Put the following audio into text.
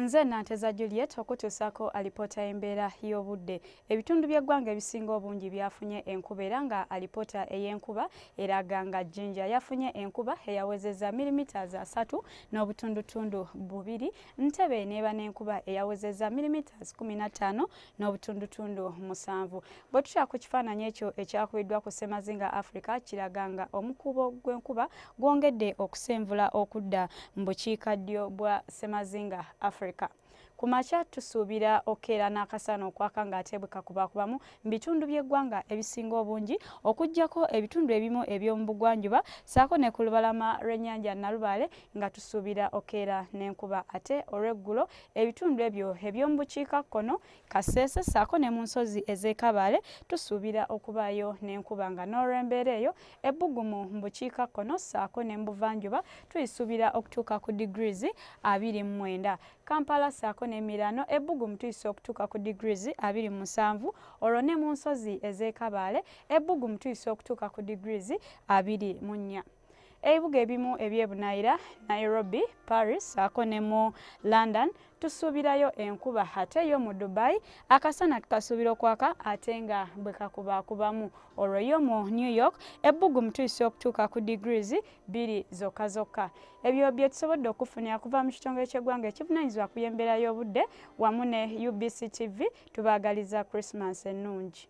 Nze Nanteza Juliet okutuusako alipoota embeera y'obudde. Ebitundu by'eggwanga ebisinga obungi byafunye enkuba era nga alipoota ey'enkuba eraga nga Jinja yafunye enkuba eyawezezza milimita za 3 n'obutundutundu 2, Ntebe n'eba n'enkuba eyawezezza milimita 15 n'obutundutundu 7. Bwe tutya ku kifaananyi ekyo ekyakubiddwa ku Ssemazinga Africa kiraga nga omukuubo gw'enkuba gwongedde okusenvula okudda mu bukiikaddyo bwa Ssemazinga Africa. Ku makya tusuubira okeera n'akasana okwaka ng'ate bwe kakubakubamu mu bitundu by'eggwanga ebisinga obungi okuggyako ebitundu ebimu eby'omu bugwanjuba ssaako ne ku lubalama lw'ennyanja Nalubaale nga tusuubira okeera n'enkuba. Ate olw'eggulo ebitundu ebyo eby'omu bukiikakkono Kasese ssaako ne mu nsozi ez'e Kabaale tusuubira okubaayo n'enkuba nga n'olw'embeera eyo ebbugumu mu bukiikakkono ssaako ne mu buvanjuba tuyisuubira okutuuka ku degrees 29. Kampala ssaako n'emirano ebbugumu tuyise okutuuka ku degrees 27. Olwo ne mu nsozi ez'e Kabaale ebbugumu tuyise okutuuka ku degrees 24. Ebibuga ebimu eby'ebunaayira Nairobi, Paris ssaako ne mu London tusuubirayo enkuba. Ate yo mu Dubai akasana tukasuubira okwaka ate nga bwe kakubakubamu. Olwo yo mu New York ebbugumu tuyise okutuuka ku degrees 2 zokka zokka. Ebyo bye tusobodde okufunira kuva mu kitongole ky'eggwanga ekivunaanyizibwa ku y'embeera y'obudde wamu ne UBC TV. Tubaagaliza Christmas ennungi.